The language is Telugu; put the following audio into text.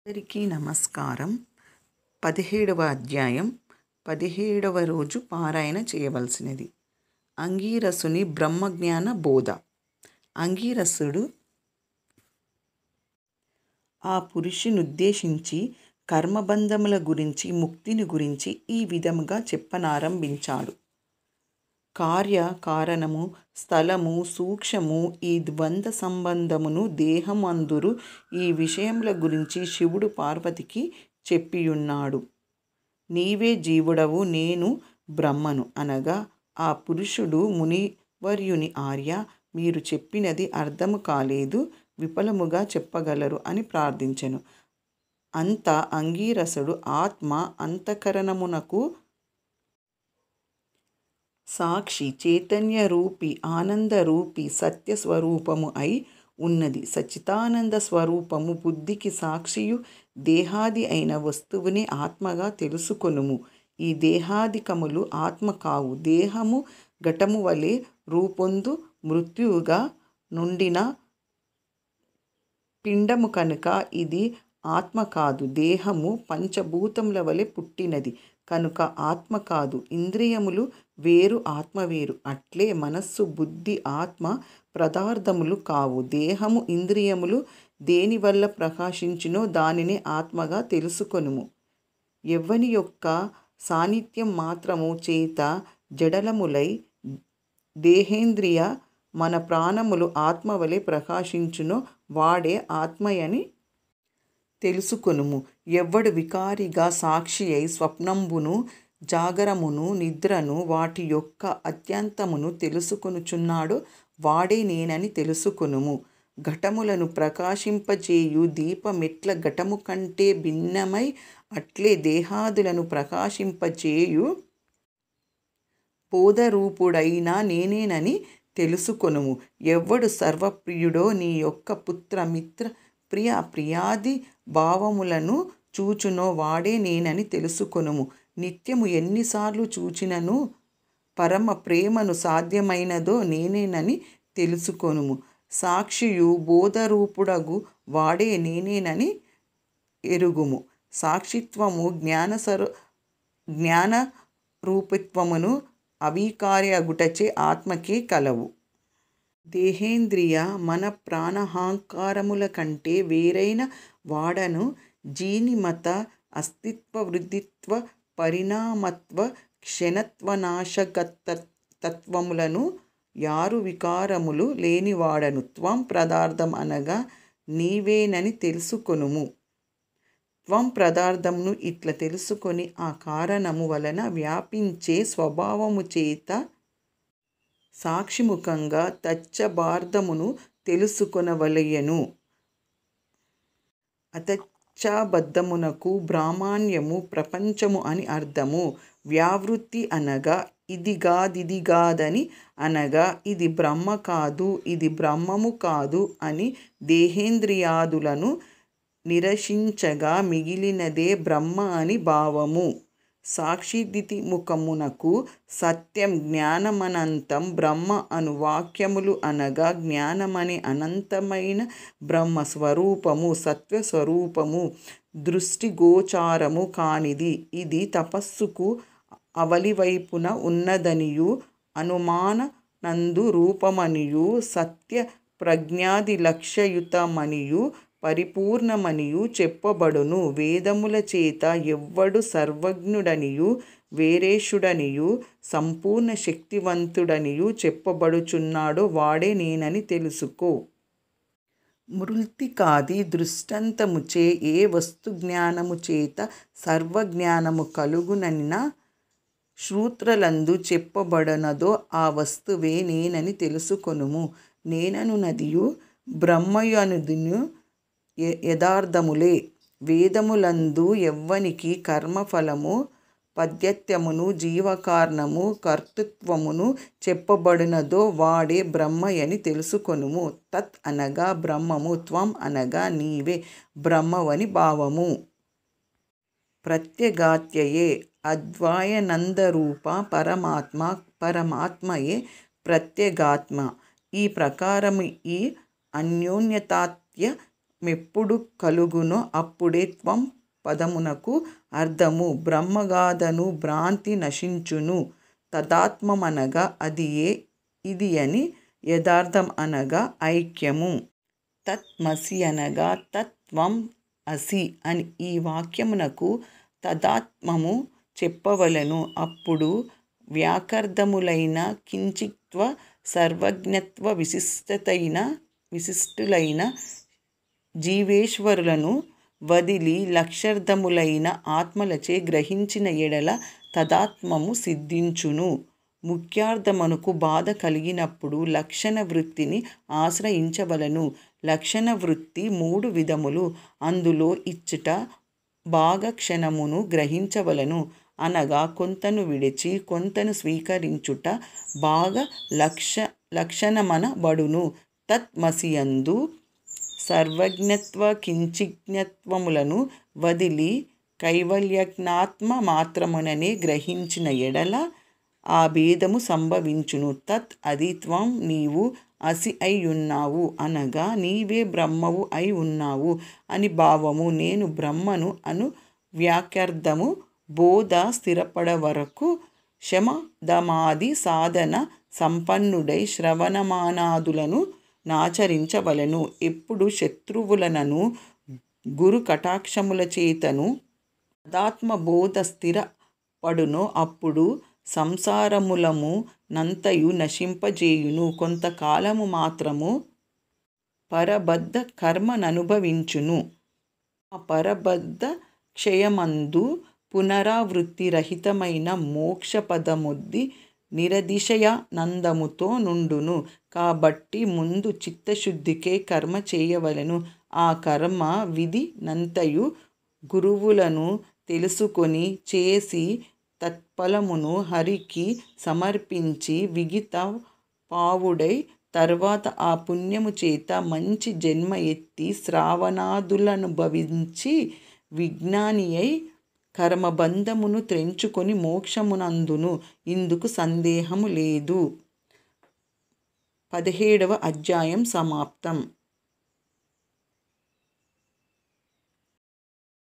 అందరికీ నమస్కారం. 17వ అధ్యాయం 17వ రోజు పారాయణ చేయవలసినది. అంగీరసుని బ్రహ్మజ్ఞాన బోధ. అంగీరసుడు ఆ పురుషునుద్దేశించి కర్మబంధముల గురించి, ముక్తిని గురించి ఈ విధముగా చెప్పనారంభించాడు. కార్య కారణము, స్థలము, సూక్ష్మము, ఈ ద్వంద్వ సంబంధమును దేహం అందురు ఈ విషయముల గురించి శివుడు పార్వతికి చెప్పియున్నాడు. నీవే జీవుడవు, నేను బ్రహ్మను అనగా ఆ పురుషుడు మునివర్యుని ఆర్య, మీరు చెప్పినది అర్థము కాలేదు, విపులముగా చెప్పగలరు అని ప్రార్థించెను. అంత అంగీరసుడు ఆత్మ అంతఃకరణమునకు సాక్షి, చైతన్య రూపి, ఆనంద రూపి, సత్య స్వరూపము అయి ఉన్నది. సచ్చిదానంద స్వరూపము బుద్ధికి సాక్షియు దేహాది అయిన వస్తువునే ఆత్మగా తెలుసుకొనుము. ఈ దేహాదికములు ఆత్మ కావు. దేహము ఘటము వలె రూపొందు మృత్యువుగా నుండిన పిండము కనుక ఇది ఆత్మ కాదు. దేహము పంచభూతముల వలె పుట్టినది కనుక ఆత్మ కాదు. ఇంద్రియములు వేరు, ఆత్మ వేరు. అట్లే మనస్సు, బుద్ధి, ఆత్మ పదార్థములు కావు. దేహము, ఇంద్రియములు దేనివల్ల ప్రకాశించునో దానిని ఆత్మగా తెలుసుకొనుము. ఎవ్వని యొక్క సాన్నిధ్యం మాత్రము చేత జడలములై దేహేంద్రియ మన ప్రాణములు ఆత్మ వలె ప్రకాశించునో వాడే ఆత్మయని తెలుసుకొనుము. ఎవ్వడు వికారిగా సాక్షి అయి స్వప్నంబును, జాగరమును, నిద్రను, వాటి యొక్క అత్యంతమును తెలుసుకొనుచున్నాడో వాడే నేనని తెలుసుకొనుము. ఘటములను ప్రకాశింపజేయు దీపమెట్ల ఘటము కంటే భిన్నమై అట్లే దేహాదులను ప్రకాశింపజేయు బోధరూపుడైన నేనేనని తెలుసుకొనుము. ఎవ్వడు సర్వప్రియుడో నీ యొక్క పుత్ర, మిత్ర, ప్రియ, ప్రియాది భావములను చూచునో వాడే నేనని తెలుసుకొనుము. నిత్యము ఎన్నిసార్లు చూచినను పరమ ప్రేమను సాధ్యమైనదో నేనేనని తెలుసుకొనుము. సాక్షియు బోధరూపుడగు వాడే నేనేనని ఎరుగుము. సాక్షిత్వము, జ్ఞాన రూపత్వమును అవికార్యగుటచే ఆత్మకే కలవు. దేహేంద్రియ మన ప్రాణాహంకారముల కంటే వేరైన వాడను జీనిమత అస్తిత్వ వృద్ధిత్వ పరిణామత్వ క్షణత్వనాశకతత్వములను యారు వికారములు లేనివాడను. త్వం పదార్థం అనగా నీవేనని తెలుసుకొనుము. త్వం పదార్థమును ఇట్లా తెలుసుకొని ఆ కారణము వలన వ్యాపించే స్వభావము చేత సాక్షిముఖంగా తచ్చబార్థమును తెలుసుకొనవలయను. అతచ్చబద్ధమునకు బ్రాహ్మణ్యము, ప్రపంచము అని అర్థము. వ్యావృత్తి అనగా ఇదిగాదిదిగాదని అనగా ఇది బ్రహ్మ కాదు, ఇది బ్రహ్మము కాదు అని దేహేంద్రియాదులను నిరసించగా మిగిలినదే బ్రహ్మ అని భావము. సాక్షిదితిముఖమునకు సత్యం, జ్ఞానమనంతం, బ్రహ్మ అను వాక్యములు అనగా జ్ఞానమనే అనంతమైన బ్రహ్మ స్వరూపము, సత్వస్వరూపము, దృష్టిగోచారము కానిది. ఇది తపస్సుకు అవలివైపున ఉన్నదనియు, అనుమాననందు రూపమనియు, సత్య ప్రజ్ఞాది లక్ష్యయుతమనియు, పరిపూర్ణమనియు చెప్పబడును. వేదముల చేత ఎవ్వడు సర్వజ్ఞుడనియు, వీరేశుడనియు, సంపూర్ణ శక్తివంతుడనియు చెప్పబడుచున్నాడో వాడే నేనని తెలుసుకో. మృత్తికాది దృష్టాంతముచే ఏ వస్తు జ్ఞానము చేత సర్వజ్ఞానము కలుగుననిన సూత్రలందు చెప్పబడనదో ఆ వస్తువే నేనని తెలుసుకొనుము. నేననునదియు బ్రహ్మయనుదియు యథార్థములే. వేదములందు ఎవ్వనికి కర్మఫలము, పద్యత్యమును, జీవకారణము, కర్తృత్వమును చెప్పబడినదో వాడే బ్రహ్మయని తెలుసుకొనుము. తత్ అనగా బ్రహ్మము, త్వం అనగా నీవే బ్రహ్మవని భావము. ప్రత్యేగాత్యయే అద్వయానందరూప పరమాత్మ, పరమాత్మయే ప్రత్యేగాత్మ. ఈ ప్రకారము ఈ అన్యోన్యతాత్య మెప్పుడు కలుగునో అప్పుడే త్వం పదమునకు అర్థము. బ్రహ్మగాధను భ్రాంతి నశించును. తదాత్మమనగా అదియే ఇది అని, యథార్థం అనగా ఐక్యము. తత్మసి అనగా తత్వం అసి అని. ఈ వాక్యమునకు తదాత్మము చెప్పవలెను. అప్పుడు వ్యాకర్ధములైన కించిత్వ సర్వజ్ఞత్వ విశిష్టులైన జీవేశ్వరులను వదిలి లక్షార్థములైన ఆత్మలచే గ్రహించిన ఎడల తదాత్మము సిద్ధించును. ముఖ్యార్థమునకు బాధ కలిగినప్పుడు లక్షణ వృత్తిని ఆశ్రయించవలెను. లక్షణ వృత్తి 3 విధములు. అందులో ఇచ్చట భాగక్షణమును గ్రహించవలెను. అనగా కొంతను విడిచి కొంతను స్వీకరించుట భాగ లక్షణమనబడును. తత్మసియందు సర్వజ్ఞత్వ కించిజ్ఞత్వములను వదిలి కైవల్యజ్ఞాత్మ మాత్రముననే గ్రహించిన ఎడల ఆ భేదము సంభవించును. తత్ అది త్వం నీవు అసి అయి ఉన్నావు అనగా నీవే బ్రహ్మవు అయి ఉన్నావు అని భావము. నేను బ్రహ్మను అను వ్యాఖ్యార్థము. బోధ స్థిరపడ వరకు శమదమాది సాధన సంపన్నుడై శ్రవణమానాదులను నాచరించవలెను. ఎప్పుడు శత్రువులనను గురు కటాక్షముల చేతను తదాత్మబోధ స్థిరపడునో అప్పుడు సంసారములము నంతయు నశింపజేయును. కొంతకాలము మాత్రము పరబద్ధ కర్మననుభవించును. ఆ పరబద్ధ క్షయమందు పునరావృత్తి రహితమైన మోక్షపదముద్ది నిరతిశయానందముతో నుండును. కాబట్టి ముందు చిత్తశుద్ధికే కర్మ చేయవలెను. ఆ కర్మ విధి నంతయు గురువులను తెలుసుకొని చేసి తత్ఫలమును హరికి సమర్పించి విగిత పావుడై తర్వాత ఆ పుణ్యము చేత మంచి జన్మ ఎత్తి శ్రావణాదులనుభవించి విజ్ఞానియై కర్మబంధమును త్రెంచుకొని మోక్షమునందును. ఇందుకు సందేహము లేదు. 17వ అధ్యాయం సమాప్తం.